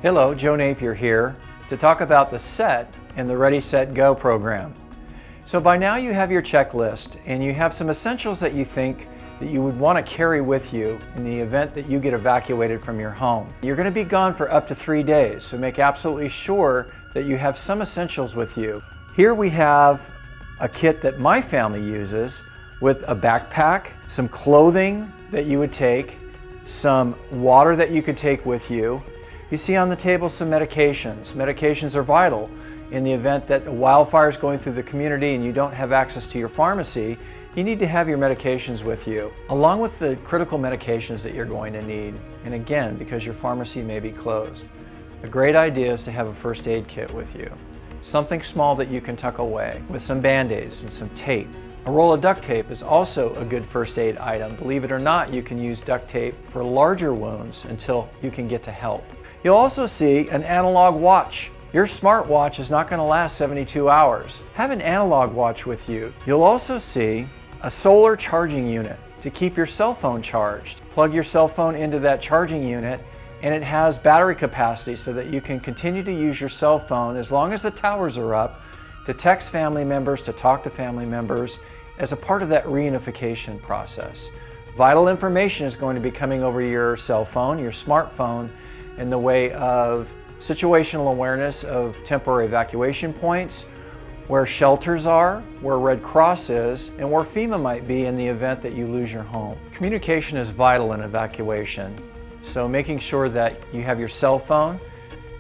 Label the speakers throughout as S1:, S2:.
S1: Hello, Joe Napier here to talk about the SET in the Ready, Set, Go program. So by now you have your checklist and you have some essentials that you think that you would want to carry with you in the event that you get evacuated from your home. You're going to be gone for up to 3 days, so make absolutely sure that you have some essentials with you. Here we have a kit that my family uses with a backpack, some clothing that you would take, some water that you could take with you. You see on the table some medications. Medications are vital in the event that a wildfire is going through the community and you don't have access to your pharmacy. You need to have your medications with you, along with the critical medications that you're going to need. And again, because your pharmacy may be closed, a great idea is to have a first aid kit with you. Something small that you can tuck away with some Band-Aids and some tape. A roll of duct tape is also a good first aid item. Believe it or not, you can use duct tape for larger wounds until you can get to help. You'll also see an analog watch. Your smartwatch is not going to last 72 hours. Have an analog watch with you. You'll also see a solar charging unit to keep your cell phone charged. Plug your cell phone into that charging unit and it has battery capacity so that you can continue to use your cell phone as long as the towers are up to text family members, to talk to family members as a part of that reunification process. Vital information is going to be coming over your cell phone, your smartphone, in the way of situational awareness of temporary evacuation points, where shelters are, where Red Cross is, and where FEMA might be in the event that you lose your home. Communication is vital in evacuation, so making sure that you have your cell phone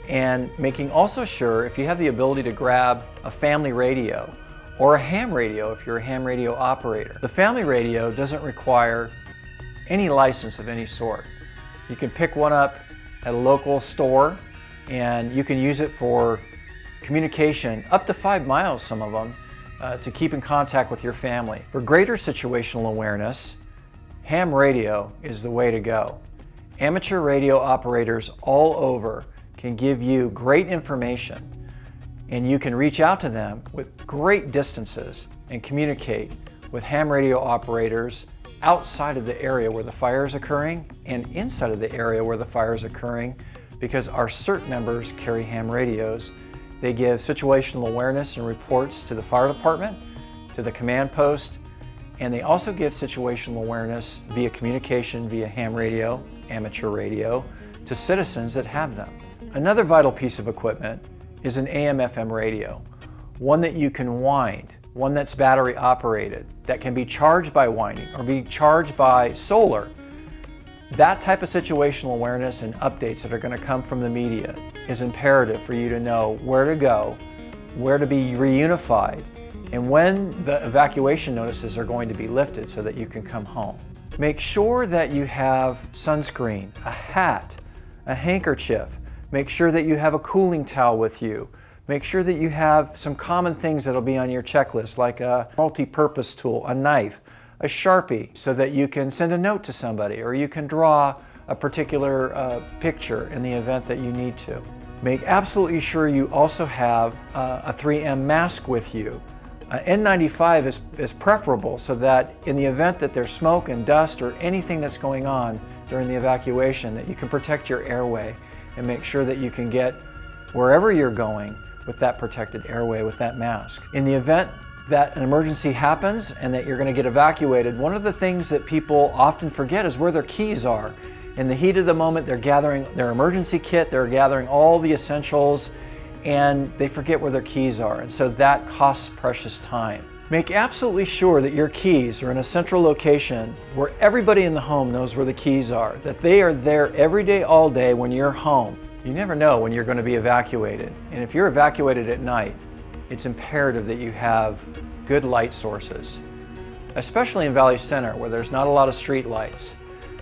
S1: and making also sure if you have the ability to grab a family radio or a ham radio if you're a ham radio operator. The family radio doesn't require any license of any sort. You can pick one up at a local store and you can use it for communication up to 5 miles, some of them, to keep in contact with your family. For greater situational awareness, ham radio is the way to go. Amateur radio operators all over can give you great information and you can reach out to them with great distances and communicate with ham radio operators outside of the area where the fire is occurring and inside of the area where the fire is occurring, because our CERT members carry ham radios. They give situational awareness and reports to the fire department, to the command post, and they also give situational awareness via communication via ham radio, amateur radio, to citizens that have them. Another vital piece of equipment is an AM/FM radio, one that you can wind, one that's battery operated, that can be charged by winding or be charged by solar. That type of situational awareness and updates that are going to come from the media is imperative for you to know where to go, where to be reunified, and when the evacuation notices are going to be lifted so that you can come home. Make sure that you have sunscreen, a hat, a handkerchief. Make sure that you have a cooling towel with you. Make sure that you have some common things that'll be on your checklist, like a multi-purpose tool, a knife, a Sharpie, so that you can send a note to somebody or you can draw a particular picture in the event that you need to. Make absolutely sure you also have a 3M mask with you. N95 is preferable so that in the event that there's smoke and dust or anything that's going on during the evacuation, that you can protect your airway and make sure that you can get wherever you're going with that protected airway with that mask. In the event that an emergency happens and that you're going to get evacuated, one of the things that people often forget is where their keys are. In the heat of the moment, they're gathering their emergency kit, they're gathering all the essentials, and they forget where their keys are, and so that costs precious time. Make absolutely sure that your keys are in a central location where everybody in the home knows where the keys are, that they are there every day, all day when you're home. You never know when you're going to be evacuated, and if you're evacuated at night, it's imperative that you have good light sources, especially in Valley Center where there's not a lot of street lights.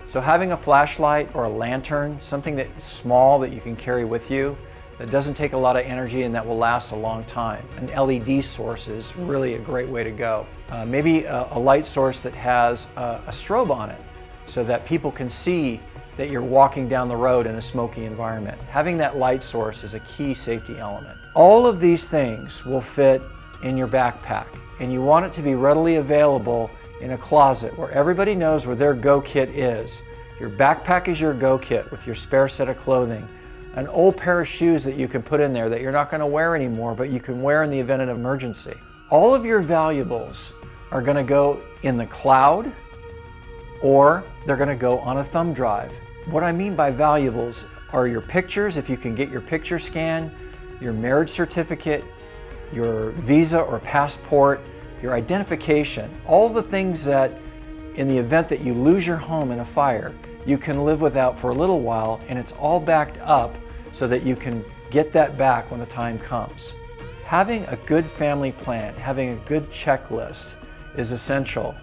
S1: So having a flashlight or a lantern, something that's small that you can carry with you, that doesn't take a lot of energy and that will last a long time. An LED source is really a great way to go. Maybe a light source that has a strobe on it so that people can see that you're walking down the road in a smoky environment. Having that light source is a key safety element. All of these things will fit in your backpack, and you want it to be readily available in a closet where everybody knows where their go kit is. Your backpack is your go kit with your spare set of clothing, an old pair of shoes that you can put in there that you're not going to wear anymore, but you can wear in the event of an emergency. All of your valuables are going to go in the cloud, or they're going to go on a thumb drive. What I mean by valuables are your pictures, if you can get your picture scanned, your marriage certificate, your visa or passport, your identification, all the things that in the event that you lose your home in a fire, you can live without for a little while, and it's all backed up so that you can get that back when the time comes. Having a good family plan, having a good checklist is essential.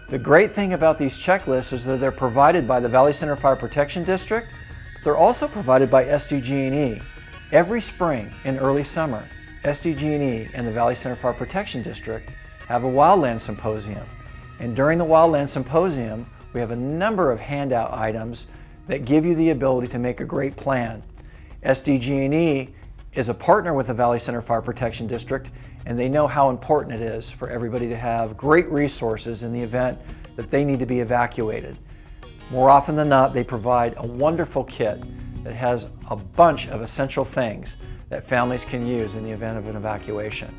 S1: The great thing about these checklists is that they're provided by the Valley Center Fire Protection District, but they're also provided by SDG&E. Every spring and early summer, SDG&E and the Valley Center Fire Protection District have a Wildland Symposium. And during the Wildland Symposium, we have a number of handout items that give you the ability to make a great plan. SDG&E is a partner with the Valley Center Fire Protection District, and they know how important it is for everybody to have great resources in the event that they need to be evacuated. More often than not, they provide a wonderful kit that has a bunch of essential things that families can use in the event of an evacuation.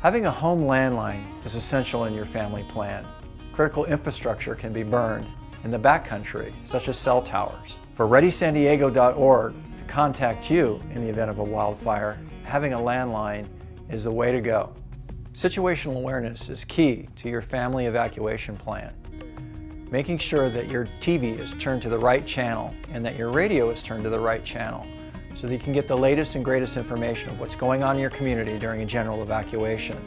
S1: Having a home landline is essential in your family plan. Critical infrastructure can be burned in the backcountry, such as cell towers. For ReadySanDiego.org to contact you in the event of a wildfire, having a landline is the way to go. Situational awareness is key to your family evacuation plan. Making sure that your TV is turned to the right channel and that your radio is turned to the right channel so that you can get the latest and greatest information of what's going on in your community during a general evacuation.